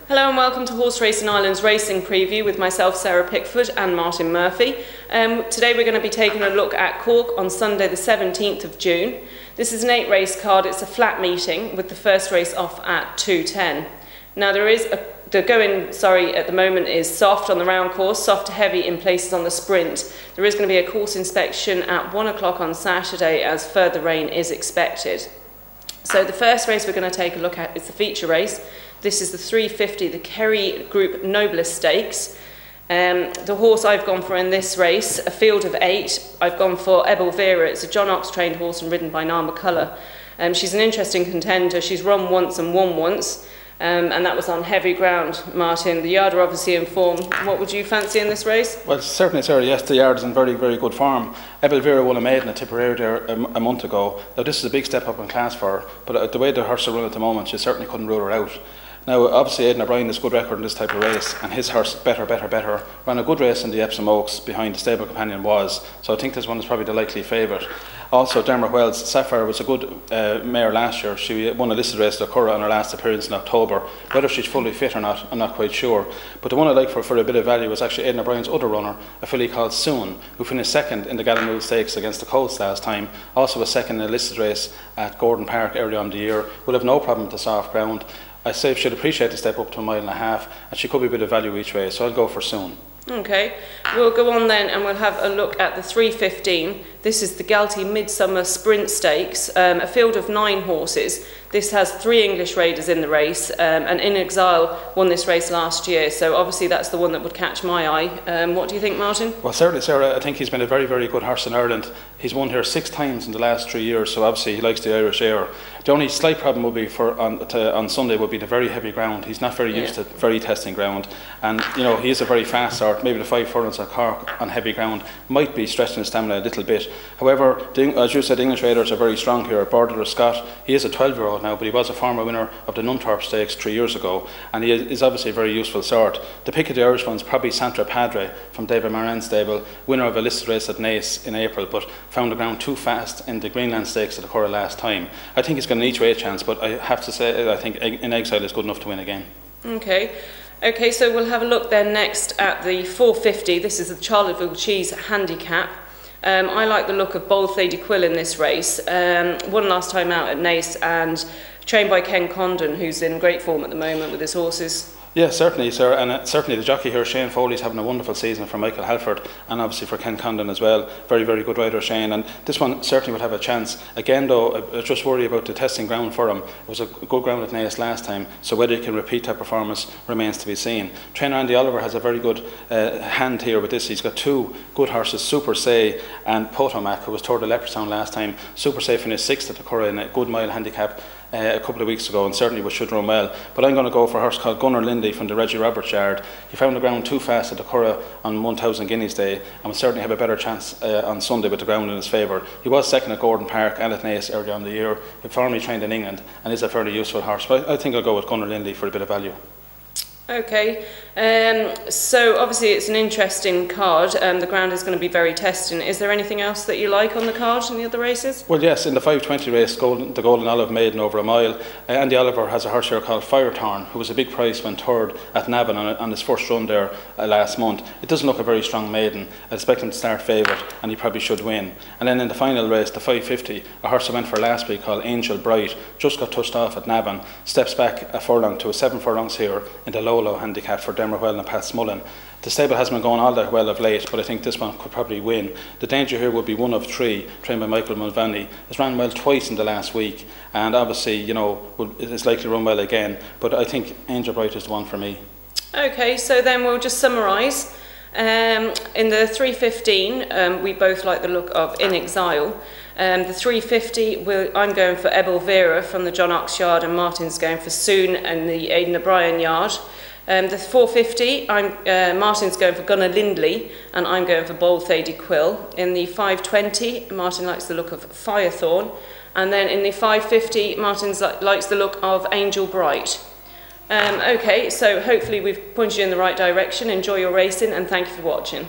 Hello and welcome to Horse Racing Ireland's racing preview with myself, Sarah Pickford, and Martin Murphy. Today we're going to be taking a look at Cork on Sunday the 17th of June. This is an 8-race card. It's a flat meeting with the first race off at 2:10. Now the going at the moment is soft on the round course, soft to heavy in places on the sprint. There is going to be a course inspection at 1 o'clock on Saturday as further rain is expected. So the first race we're going to take a look at is the feature race. This is the 350, the Kerry Group Noblest Stakes. The horse I've gone for in this race, a field of 8, I've gone for Ebel Vera. It's a John Ox trained horse and ridden by Niall McCullough. She's an interesting contender. She's run once and won once, and that was on heavy ground. Martin, the yard are obviously in form. What would you fancy in this race? Well, certainly, Sarah, yes, the yard is in very, very good form. Ebel Vera won a maiden at Tipperary there a month ago. Now, this is a big step up in class for her, but the way the horse are run at the moment, you certainly couldn't rule her out. Now, obviously, Aidan O'Brien has a good record in this type of race, and his horse, Better, ran a good race in the Epsom Oaks behind the stable companion Was, so I think this one is probably the likely favourite. Also, Dermot Wells' Sapphire was a good mare last year. She won a listed race at Cork on her last appearance in October. Whether she's fully fit or not, I'm not quite sure. But the one I like for a bit of value was actually Aidan O'Brien's other runner, a filly called Soon, who finished second in the Gallimule Stakes against the Colts last time. Also was second in a listed race at Gordon Park early on in the year. Will have no problem with the soft ground. I say she'd appreciate the step up to 1.5 miles, and she could be a bit of value each way, so I'll go for Soon. Okay, we'll go on then and we'll have a look at the 315. This is the Galtee Midsummer Sprint Stakes, a field of 9 horses. This has 3 English raiders in the race, and In Exile won this race last year, so obviously that's the one that would catch my eye. What do you think, Martin? Well, certainly, Sarah, I think he's been a very, very good horse in Ireland. He's won here 6 times in the last 3 years, so obviously he likes the Irish air. The only slight problem will be on Sunday would be the very heavy ground. He's not very used to very testing ground, and you know he is a very fast sort. Maybe the 5 furlongs at Cork on heavy ground might be stretching his stamina a little bit. However, as you said, English raiders are very strong here. Border Scott, he is a 12-year-old now, but he was a former winner of the Nunthorpe Stakes 3 years ago, and he is obviously a very useful sort. The pick of the Irish one's probably Santra Padre from David Moran's stable, winner of a listed race at Naas in April, but found the ground too fast in the Greenland Stakes at the Cork last time. I think he's got an each way chance, but I have to say I think In Exile is good enough to win again. Okay, so we'll have a look then next at the 450. This is the Charlotteville Cheese Handicap. I like the look of Bold Lady Quill in this race. Won last time out at Naas and trained by Ken Condon, who's in great form at the moment with his horses. Yeah, certainly, sir, and certainly the jockey here, Shane Foley's having a wonderful season for Michael Halford, and obviously for Ken Condon as well. Very, very good rider, Shane, and this one certainly would have a chance. Again, though, I just worry about the testing ground for him. It was a good ground at Naas last time, so whether he can repeat that performance remains to be seen. Trainer Andy Oliver has a very good hand here with this. He's got 2 good horses, Super Say and Potomac, who was third at Leopardstown last time. Super Say finished 6th at the Curragh in a good mile handicap a couple of weeks ago, and certainly should run well. But I'm going to go for a horse called Gunnar Lindy from the Reggie Roberts yard. He found the ground too fast at the Curragh on 1,000 guineas day, and will certainly have a better chance on Sunday with the ground in his favour. He was second at Gordon Park and at Naas earlier on in the year. He formerly trained in England and is a fairly useful horse. But I think I'll go with Gunnar Lindy for a bit of value. Okay, so obviously it's an interesting card. The ground is going to be very testing. Is there anything else that you like on the card in the other races? Well, yes, in the 520 race, the Golden Olive maiden over a mile, Andy Oliver has a horse here called Firethorn, who was a big price when third at Navan on his first run there last month. It doesn't look a very strong maiden. I expect him to start favourite, and he probably should win. And then in the final race, the 550, a horse I went for last week called Angel Bright, just got touched off at Navan, steps back a furlong to a 7 furlongs here in the low handicap for Dermot Well and Pat Smullen. The stable hasn't been going all that well of late, but I think this one could probably win. The danger here would be 1 of 3, trained by Michael Mulvaney. Has ran well twice in the last week, and obviously, you know, is likely to run well again. But I think Angel Bright is the one for me. Okay, so then we'll just summarise. In the 315, we both like the look of In Exile. The 350, I'm going for Ebel Vera from the John Ox yard, and Martin's going for Soon and the Aidan O'Brien yard. The 450, Martin's going for Gunnar Lindley, and I'm going for Bold Lady Quill. In the 520, Martin likes the look of Firethorn, and then in the 550, Martin likes the look of Angel Bright. Okay, so hopefully we've pointed you in the right direction. Enjoy your racing, and thank you for watching.